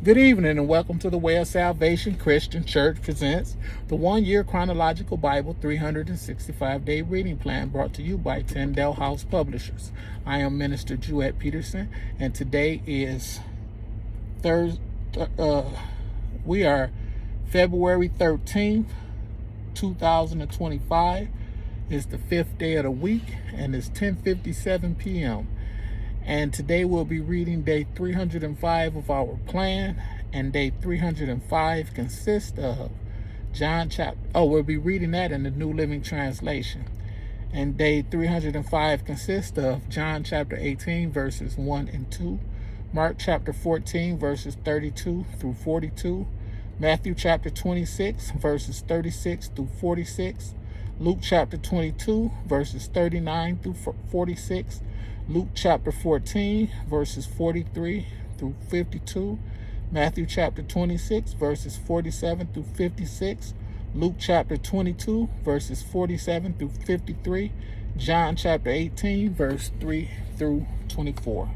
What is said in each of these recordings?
Good evening and welcome to the Way of Salvation Christian Church presents the 1-year Chronological Bible 365-day reading plan brought to you by Tyndale House Publishers. I am Minister Jewett Peterson and today is we are February 13th, 2025. It's the 5th day of the week and it's 10:57 p.m. And today we'll be reading day 305 of our plan, and day 305 consists of we'll be reading that in the New Living Translation. And day 305 consists of John chapter 18 verses 1 and 2, Mark chapter 14 verses 32 through 42, Matthew chapter 26 verses 36 through 46, Luke chapter 22 verses 39 through 46, Luke chapter 14, verses 43 through 52, Matthew chapter 26, verses 47 through 56, Luke chapter 22, verses 47 through 53, John chapter 18, verse 3 through 24.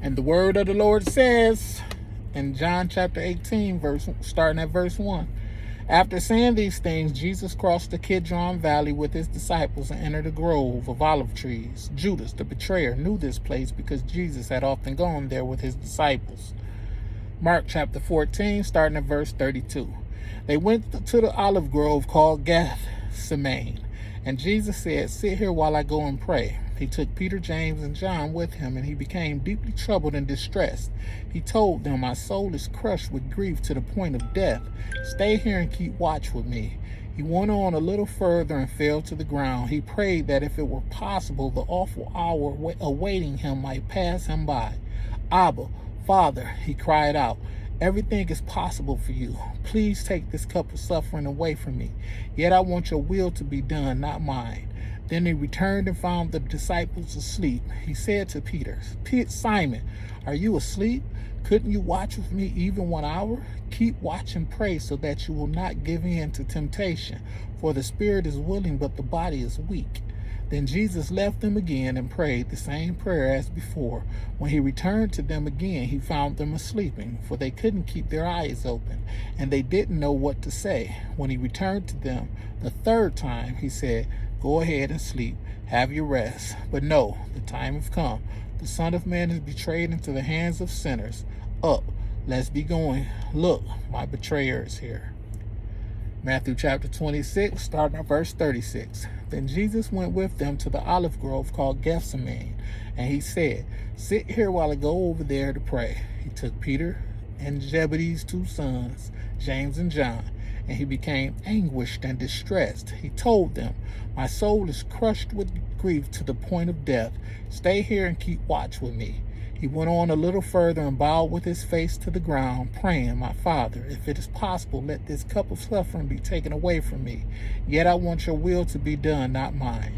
And the word of the Lord says in John chapter 18, starting at verse 1, after saying these things, Jesus crossed the Kidron Valley with his disciples and entered a grove of olive trees. Judas, the betrayer, knew this place because Jesus had often gone there with his disciples. Mark chapter 14, starting at verse 32. They went to the olive grove called Gethsemane, and Jesus said, "Sit here while I go and pray." He took Peter, James, and John with him, and he became deeply troubled and distressed. He told them, "My soul is crushed with grief to the point of death. Stay here and keep watch with me." He went on a little further and fell to the ground. He prayed that if it were possible, the awful hour awaiting him might pass him by. "Abba, Father," he cried out, "everything is possible for you. Please take this cup of suffering away from me. Yet I want your will to be done, not mine." Then he returned and found the disciples asleep. He said to Peter, "Simon, are you asleep? Couldn't you watch with me even 1 hour? Keep watch and pray so that you will not give in to temptation. For the spirit is willing, but the body is weak." Then Jesus left them again and prayed the same prayer as before. When he returned to them again, he found them asleep, for they couldn't keep their eyes open, and they didn't know what to say. When he returned to them the third time, he said, "Go ahead and sleep. Have your rest. But no, the time has come. The Son of Man is betrayed into the hands of sinners. Up, let's be going. Look, my betrayer is here." Matthew chapter 26, starting at verse 36. Then Jesus went with them to the olive grove called Gethsemane, and he said, "Sit here while I go over there to pray." He took Peter and Zebedee's 2 sons, James and John, and he became anguished and distressed. He told them, "My soul is crushed with grief to the point of death. Stay here and keep watch with me." He went on a little further and bowed with his face to the ground, praying, "My Father, if it is possible, let this cup of suffering be taken away from me. Yet I want your will to be done, not mine."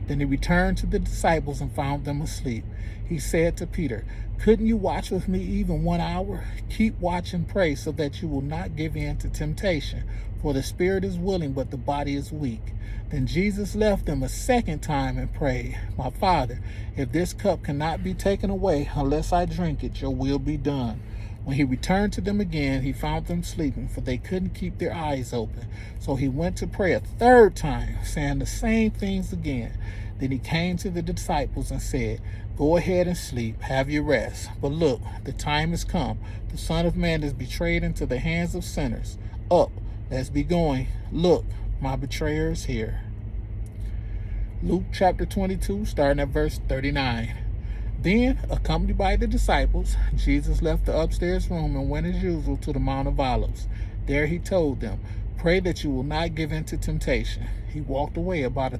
Then he returned to the disciples and found them asleep. He said to Peter, "Couldn't you watch with me even 1 hour? Keep watch and pray so that you will not give in to temptation. For the spirit is willing, but the body is weak." Then Jesus left them a second time and prayed, "My Father, if this cup cannot be taken away unless I drink it, your will be done." When he returned to them again, he found them sleeping, for they couldn't keep their eyes open. So he went to pray a third time, saying the same things again. Then he came to the disciples and said, "Go ahead and sleep, have your rest. But look, the time has come. The Son of Man is betrayed into the hands of sinners. Up, let's be going. Look, my betrayer is here." Luke chapter 22, starting at verse 39. Then, accompanied by the disciples, Jesus left the upstairs room and went as usual to the Mount of Olives. There he told them, "Pray that you will not give in to temptation." He walked away about a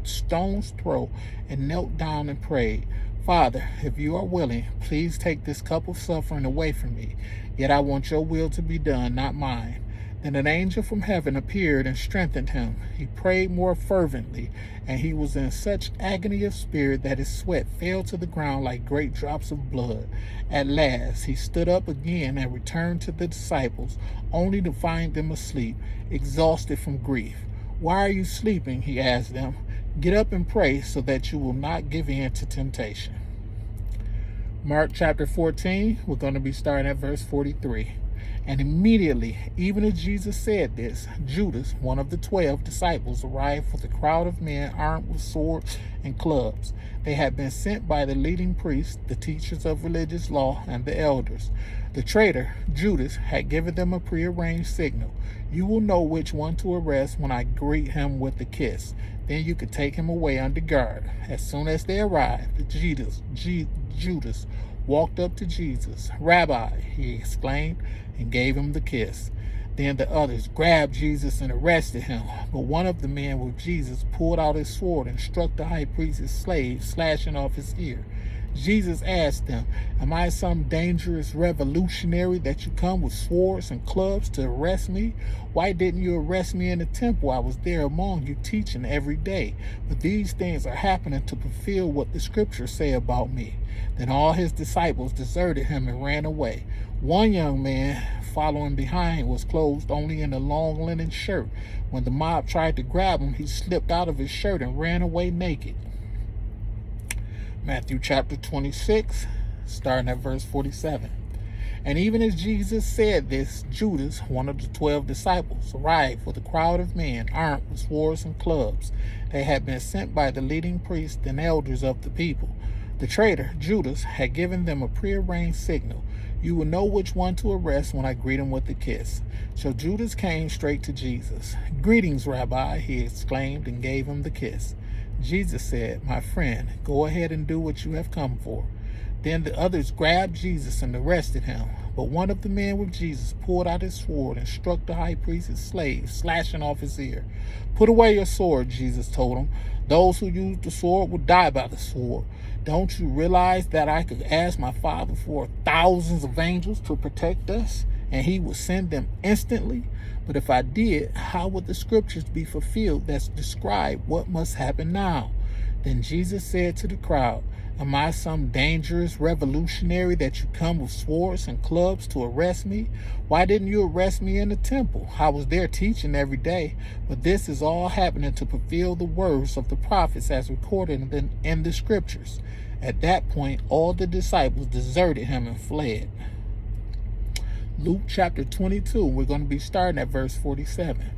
stone's throw and knelt down and prayed, "Father, if you are willing, please take this cup of suffering away from me. Yet I want your will to be done, not mine." Then an angel from heaven appeared and strengthened him. He prayed more fervently, and he was in such agony of spirit that his sweat fell to the ground like great drops of blood. At last he stood up again and returned to the disciples, only to find them asleep, exhausted from grief. "Why are you sleeping?" he asked them. "Get up and pray so that you will not give in to temptation." Mark chapter 14, we're going to be starting at verse 43. And immediately, even as Jesus said this, Judas, one of the 12 disciples, arrived with a crowd of men armed with swords and clubs. They had been sent by the leading priests, the teachers of religious law, and the elders. The traitor, Judas, had given them a prearranged signal. You will know which one to arrest when I greet him with a kiss. Then you could take him away under guard. As soon as they arrived, Judas walked up to Jesus. Rabbi, he exclaimed, and gave him the kiss. Then the others grabbed Jesus and arrested him. But one of the men with Jesus pulled out his sword and struck the high priest's slave, slashing off his ear. Jesus asked them, am I some dangerous revolutionary that you come with swords and clubs to arrest me? Why didn't you arrest me in the temple? I was there among you teaching every day. But these things are happening to fulfill what the scriptures say about me. Then all his disciples deserted him and ran away. One young man following behind was clothed only in a long linen shirt. When the mob tried to grab him, he slipped out of his shirt and ran away naked. Matthew chapter 26, starting at verse 47. And even as Jesus said this, Judas, one of the 12 disciples, arrived with a crowd of men armed with swords and clubs. They had been sent by the leading priests and elders of the people. The traitor, Judas, had given them a prearranged signal. You will know which one to arrest when I greet him with a kiss. So Judas came straight to Jesus. Greetings, Rabbi, he exclaimed, and gave him the kiss. Jesus said, my friend, go ahead and do what you have come for. Then the others grabbed Jesus and arrested him. But one of the men with Jesus pulled out his sword and struck the high priest's slave, slashing off his ear. Put away your sword, Jesus told him. Those who use the sword will die by the sword. Don't you realize that I could ask my Father for thousands of angels to protect us, and he would send them instantly? But if I did, how would the scriptures be fulfilled that describe what must happen now? Then Jesus said to the crowd, am I some dangerous revolutionary that you come with swords and clubs to arrest me? Why didn't you arrest me in the temple? I was there teaching every day. But this is all happening to fulfill the words of the prophets as recorded in the scriptures. At that point, all the disciples deserted him and fled. Luke chapter 22, we're going to be starting at verse 47.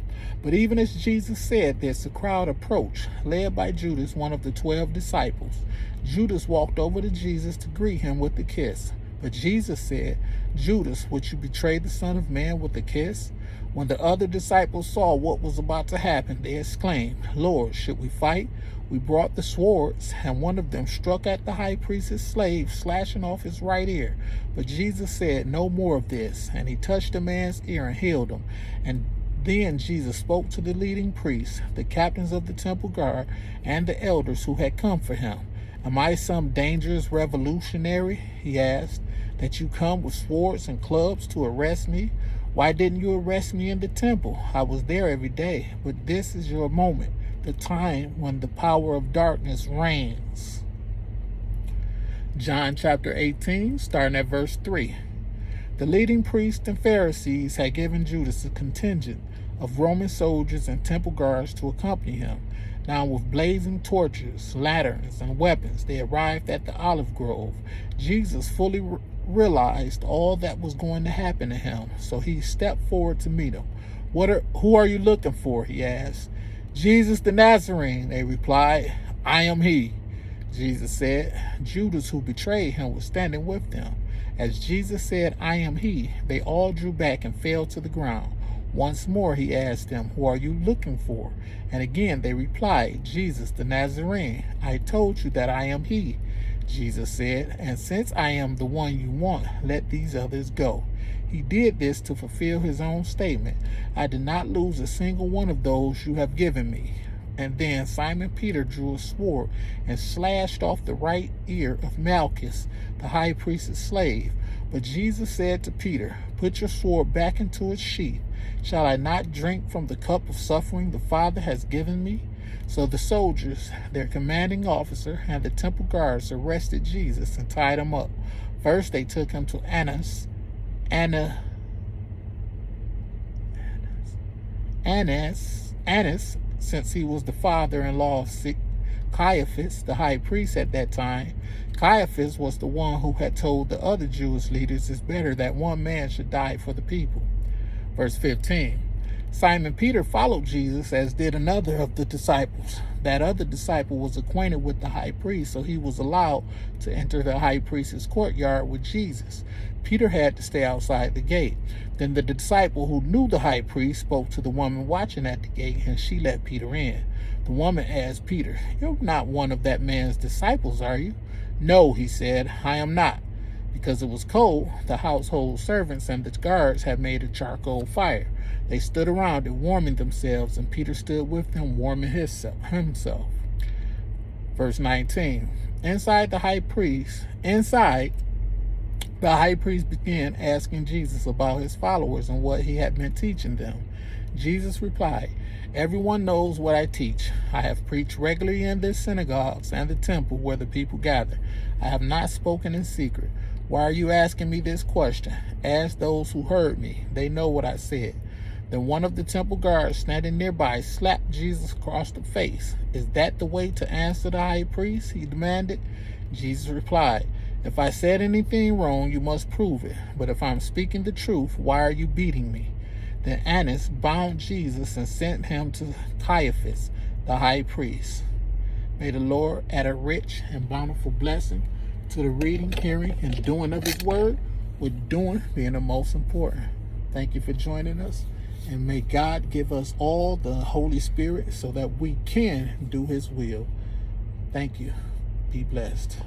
But even as Jesus said this, the crowd approached, led by Judas, one of the 12 disciples. Judas walked over to Jesus to greet him with a kiss. But Jesus said, Judas, would you betray the Son of Man with a kiss? When the other disciples saw what was about to happen, they exclaimed, Lord, should we fight? We brought the swords, and one of them struck at the high priest's slave, slashing off his right ear. But Jesus said, no more of this. And he touched the man's ear and healed him. And then Jesus spoke to the leading priests, the captains of the temple guard, and the elders who had come for him. Am I some dangerous revolutionary, he asked, that you come with swords and clubs to arrest me? Why didn't you arrest me in the temple? I was there every day. But this is your moment, the time when the power of darkness reigns. John chapter 18, starting at verse 3. The leading priests and Pharisees had given Judas a contingent of Roman soldiers and temple guards to accompany him. Now with blazing torches, lanterns, and weapons, they arrived at the olive grove. Jesus fully realized all that was going to happen to him, so he stepped forward to meet him. Who are you looking for? He asked. Jesus the Nazarene, they replied. I am he, Jesus said. Judas, who betrayed him, was standing with them. As Jesus said, I am he, they all drew back and fell to the ground. Once more he asked them, who are you looking for? And again they replied, Jesus the Nazarene. I told you that I am he, Jesus said, and since I am the one you want, let these others go. He did this to fulfill his own statement. I did not lose a single one of those you have given me. And then Simon Peter drew a sword and slashed off the right ear of Malchus, the high priest's slave. But Jesus said to Peter, put your sword back into its sheath. Shall I not drink from the cup of suffering the Father has given me? So the soldiers, their commanding officer, and the temple guards arrested Jesus and tied him up. First they took him to Annas, since he was the father-in-law of Caiaphas, the high priest at that time. Caiaphas was the one who had told the other Jewish leaders it's better that one man should die for the people. Verse 15. Simon Peter followed Jesus, as did another of the disciples. That other disciple was acquainted with the high priest, so he was allowed to enter the high priest's courtyard with Jesus. Peter had to stay outside the gate. Then the disciple who knew the high priest spoke to the woman watching at the gate, and she let Peter in. The woman asked Peter, "You're not one of that man's disciples, are you?" "No," he said, "I am not." Because it was cold, the household servants and the guards had made a charcoal fire. They stood around it, warming themselves, and Peter stood with them, warming himself. Verse 19. Inside, the high priest began asking Jesus about his followers and what he had been teaching them. Jesus replied, "Everyone knows what I teach. I have preached regularly in the synagogues and the temple where the people gather. I have not spoken in secret. Why are you asking me this question? Ask those who heard me. They know what I said." Then one of the temple guards standing nearby slapped Jesus across the face. "Is that the way to answer the high priest?" he demanded. Jesus replied, "If I said anything wrong, you must prove it. But if I'm speaking the truth, why are you beating me?" Then Annas bound Jesus and sent him to Caiaphas, the high priest. May the Lord add a rich and bountiful blessing to the reading, hearing, and doing of his word, with doing being the most important. Thank you for joining us, and may God give us all the Holy Spirit so that we can do his will. Thank you. Be blessed.